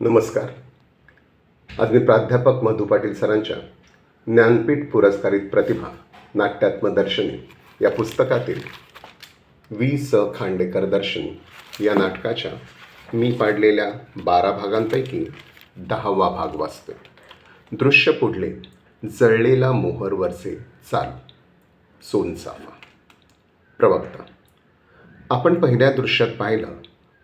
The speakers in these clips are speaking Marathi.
नमस्कार. आज मी प्राध्यापक मधु पाटील सरांच्या ज्ञानपीठ पुरस्कारित प्रतिभा नाट्यात्मदर्शनी या पुस्तकातील वि. स. खांडेकर दर्शन या नाटकाच्या मी पाडलेल्या 12 भागांपैकी 10वा भाग वाचतो. दृश्य पुढले. जळलेला मोहरवरचे चाल. सोनचाफा. प्रवक्ता. आपण पहिल्या दृश्यात पाहिलं,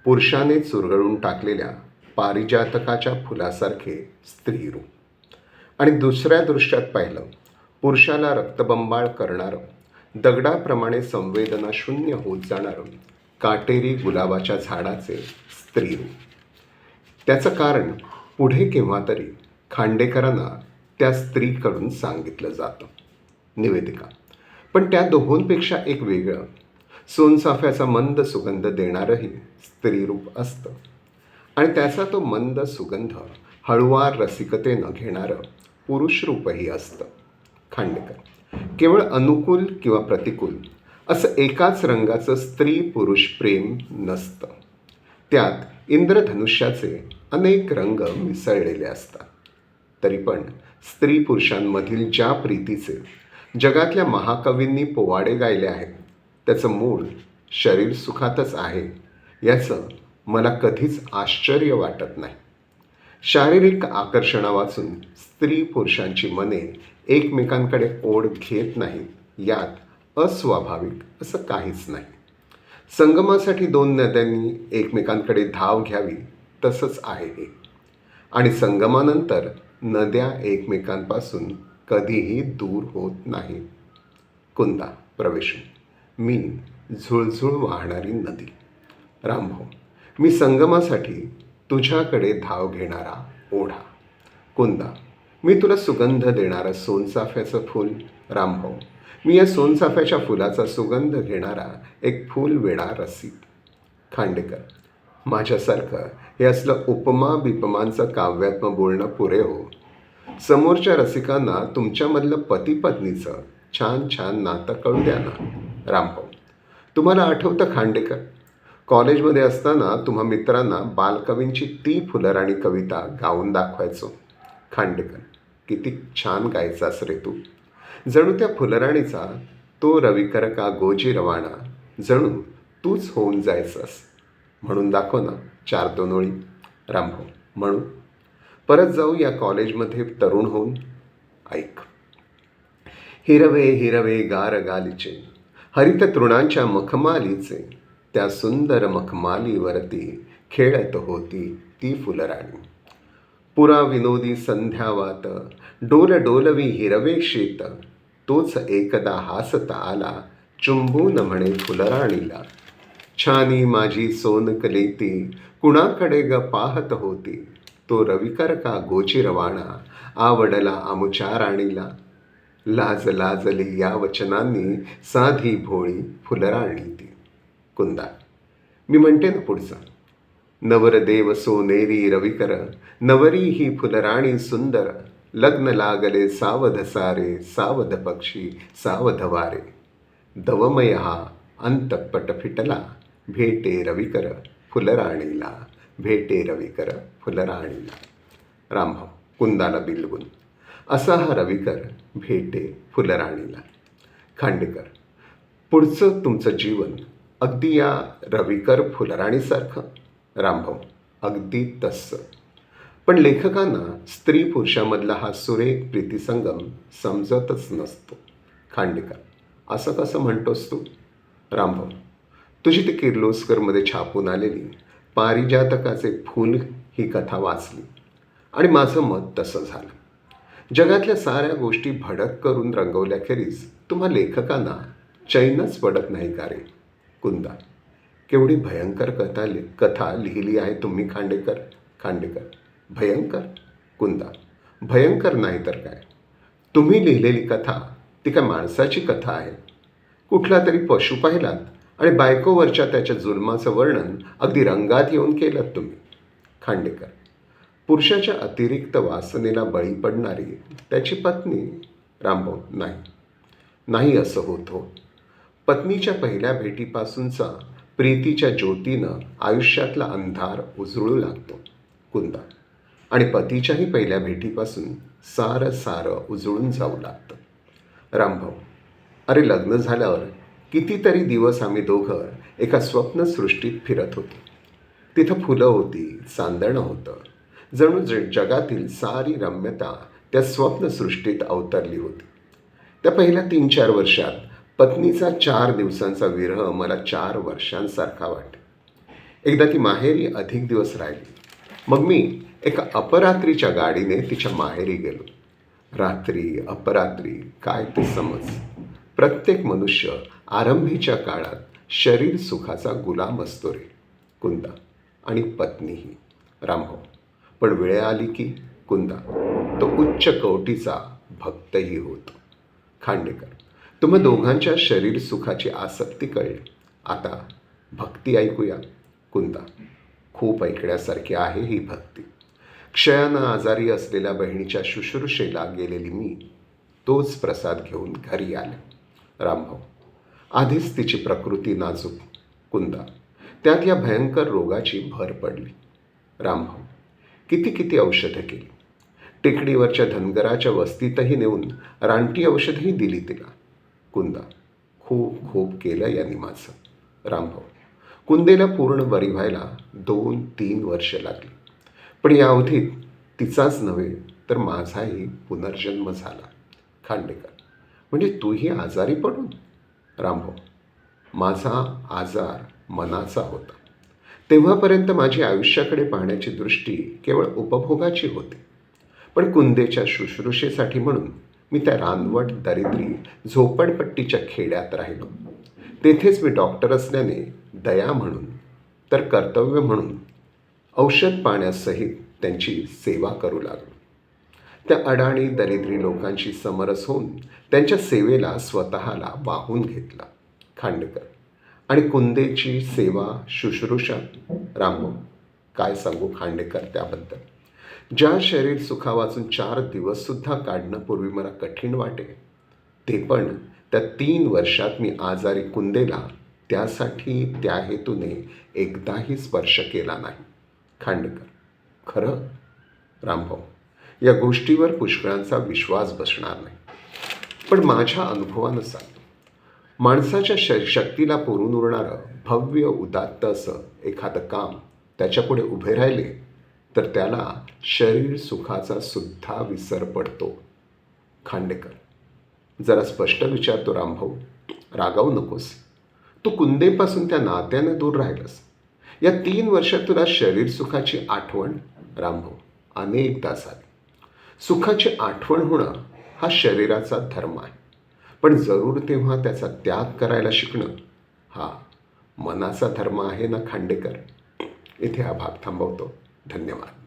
पुरुषाने चुरगळून टाकलेल्या पारिजातकाच्या फुलासारखे स्त्रीरूप. आणि दुसऱ्या दृश्यात पाहिलं, पुरुषाला रक्तबंबाळ करणारं, दगडाप्रमाणे संवेदनाशून्य होत जाणारं काटेरी गुलाबाच्या झाडाचे स्त्रीरूप. त्याचं कारण पुढे केव्हा तरी खांडेकरांना त्या स्त्रीकडून सांगितलं जातं. निवेदिका. पण त्या दोहोंपेक्षा एक वेगळं, सोनचाफ्याचा मंद सुगंध देणारंही स्त्रीरूप असतं. आणि त्याचा तो मंद सुगंध हळुवार रसिकतेनं घेणारं पुरुषरूपही असतं. खांडेकर. केवळ अनुकूल किंवा प्रतिकूल असं एकाच रंगाचं स्त्री पुरुष प्रेम नसतं. त्यात इंद्रधनुष्याचे अनेक रंग मिसळलेले असतात. तरी पण स्त्री पुरुषांमधील ज्या प्रीतीचे जगातल्या महाकवींनी पोवाडे गायले आहेत, त्याचं मूळ शरीर सुखातच आहे याचं मला कधीच आश्चर्य वाटत नाही. शारीरिक आकर्षणावाचून स्त्री पुरुषांची मने एकमेकांकडे ओढ घेत नाहीत, यात अस्वाभाविक असं काहीच नाही. संगमासाठी 2 नद्यांनी एकमेकांकडे धाव घ्यावी तसंच आहे हे. आणि संगमानंतर नद्या एकमेकांपासून कधीही दूर होत नाहीत. कुंदा. प्रवेश. मी झुळझुळ वाहणारी नदी. रामभाऊ. मी संगमासाठी तुझ्याकडे धाव घेणारा ओढा. कुंदा. मी तुला सुगंध देणारं सोनचाफ्याचं फूल. रामभाऊ. मी या सोनचाफ्याच्या फुलाचा सुगंध घेणारा एक फूलवेडा रसिक. खांडेकर. माझ्यासारखं हे असलं उपमा बिपमांचं काव्यात्म बोलणं पुरे हो. समोरच्या रसिकांना तुमच्यामधलं पती पत्नीचं छान छान नातं कळू द्या ना. रामभाऊ. तुम्हाला आठवतं खांडेकर, कॉलेजमध्ये असताना तुम्हा मित्रांना बालकवींची ती फुलराणी कविता गाऊन दाखवायचो. खांडेकर. किती छान गायचास रे तू. जणू त्या फुलराणीचा तो रविकर का गोजी रवाना, जणू तूच होऊन जायचंस. म्हणून दाखव ना 4-2 ओळी. रामभाऊ. म्हणून परत जाऊ या कॉलेजमध्ये तरुण होऊन. ऐक. हिरवे हिरवे गार गालीचे, हरित तृणांच्या मखमालीचे, त्या सुंदर मखमालीवरती खेळत होती ती फुलराणी. पुरा विनोदी संध्यावात, डोल डोलवी हिरवे शीत, तोच एकदा हासता आला, चुंबून म्हणे फुलराणीला, छानी माझी सोनकलेती, कुणाकडे ग पाहत होती, तो रविकर का गोचिरवाणा, आवडला आमुच्या राणीला. लाज लाजली या वचनांनी साधी भोळी फुलराणी ती. कुंदा. मी म्हणते ना पुढचं. नवरदेव सोनेरी रविकर, नवरी ही फुलराणी सुंदर, लग्न लागले सावध सारे, सावध पक्षी सावध वारे, दवमय हा अंतपट फिटला, भेटे रविकर फुलराणीला, भेटे रविकर फुलराणीला. रामभाऊ. कुंदाला बिलगून. असा हा रविकर भेटे फुलराणीला. खांडेकर. पुढचं तुमचं जीवन अगदी या रविकर फुलराणीसारखं. रामभाऊ. अगदी तसं. पण लेखकांना स्त्री पुरुषामधला हा सुरेख प्रीतिसंगम समजतच नसतो. खांडेकर. असं कसं म्हणतोस तू. रामभाऊ. तुझी ती किर्लोस्करमध्ये छापून आलेली पारिजातकाचे फूल ही कथा वाचली आणि माझं मत तसं झालं. जगातल्या साऱ्या गोष्टी भडक करून रंगवल्याखेरीज तुम्हा लेखकांना चैनच पडत नाही का रे. कुंदा. केवढी भयंकर कथा लिहिली आहे तुम्ही खांडेकर. खांडेकर. भयंकर. कुंदा. भयंकर नाही तर काय. तुम्ही लिहिलेली कथा ती काय माणसाची कथा आहे. कुठला तरी पशु पाहिलात आणि बायकोवरच्या त्याच्या जुलमाचं वर्णन अगदी रंगात येऊन केलं तुम्ही. खांडेकर. पुरुषाच्या अतिरिक्त वासनेला बळी पडणारी त्याची पत्नी. रामभाऊ. नाही असं होत हो. पत्नीच्या पहिल्या भेटीपासूनचा प्रीतीच्या ज्योतीनं आयुष्यातला अंधार उजळू लागतो. कुंदा. आणि पतीच्याही पहिल्या भेटीपासून सारं उजळून जाऊ लागतं. रामभाऊ, अरे लग्न झाल्यावर कितीतरी दिवस आम्ही दोघं एका स्वप्नसृष्टीत फिरत होतो. तिथं फुलं होती, चांदणं होतं. जणू जगातील सारी रम्यता त्या स्वप्नसृष्टीत अवतरली होती. त्या पहिल्या 3-4 वर्षात पत्नीचा 4 दिवसांचा विरह मला 4 वर्षांसारखा वाटे. एकदा ती माहेरी अधिक दिवस राहिली. मग मी एका अपरात्रीच्या गाडीने तिच्या माहेरी गेलो. रात्री अपरात्री काय ते समज. प्रत्येक मनुष्य आरंभीच्या काळात शरीर सुखाचा गुलाम असतो रे कुंदा, आणि पत्नीही. रामभाऊ, पण वेळ आली की कुंदा तो उच्च कोटीचा भक्तही होतो. खांडेकर, तुम्हा दोघांच्या शरीर सुखाची आसक्ती कळली. आता भक्ती ऐकूया. कुंदा, खूप ऐकण्यासारखी आहे ही भक्ती. क्षयानं आजारी असलेल्या बहिणीच्या शुश्रूषेला गेलेली मी तोच प्रसाद घेऊन घरी आले. रामभाऊ, आधीच तिची प्रकृती नाजूक. कुंदा, त्यात या भयंकर रोगाची भर पडली. रामभाऊ, किती औषधं केली. टेकडीवरच्या धनगराच्या वस्तीतही नेऊन रानटी औषधही दिली तिला. कुंदा, खूप केलं यांनी माझं. रामभाऊ, कुंदेला पूर्ण बरी व्हायला 2-3 वर्ष लागली. पण या अवधीत तिचाच नव्हे तर माझाही पुनर्जन्म झाला. खांडेकर, म्हणजे तूही आजारी पडून? रामभाऊ, माझा आजार मनाचा होता. तेव्हापर्यंत माझी आयुष्याकडे पाहण्याची दृष्टी केवळ उपभोगाची होती. पण कुंदेच्या शुश्रूषेसाठी म्हणून मी त्या रानवट दरिद्री झोपडपट्टीच्या खेड्यात राहिलो. तेथेच मी डॉक्टर असल्याने दया म्हणून तर कर्तव्य म्हणून औषध पाण्यासहित त्यांची सेवा करू लागलो. त्या अडाणी दरिद्री लोकांशी समरस होऊन त्यांच्या सेवेला स्वतःला वाहून घेतला. खांडेकर, आणि कुंदेची सेवा शुश्रूषा? रामभाऊ, काय सांगू खांडेकर त्याबद्दल. ज्या शरीर सुखावाचून 4 दिवससुद्धा काढणं पूर्वी मला कठीण वाटे, ते पण त्या 3 वर्षात मी आजारी कुंदेला त्यासाठी त्या हेतूने एकदाही स्पर्श केला नाही. खांडेकर, खरं? रामभाऊ, या गोष्टीवर पुष्कळांचा विश्वास बसणार नाही, पण माझ्या अनुभवानुसार माणसाच्या शक्तीला पुरून उरणारं भव्य उदात्त असं एखादं काम त्याच्यापुढे उभे राहिले तर त्याला शरीर सुखाचा सुद्धा विसर पडतो. खांडेकर, जरा स्पष्ट विचारतो रामभाऊ, रागावू नकोस. तू कुंदेपासून त्या नात्याने दूर राहिलंस. या 3 वर्षात तुला शरीर सुखाची आठवण? रामभाऊ, अनेकदा झाली. सुखाची आठवण होणं हा शरीराचा धर्म आहे, पण जरूर तेव्हा त्याचा त्याग करायला शिकणं हा मनाचा धर्म आहे ना खांडेकर. इथे हा भाग थांबवतो. धन्यवाद.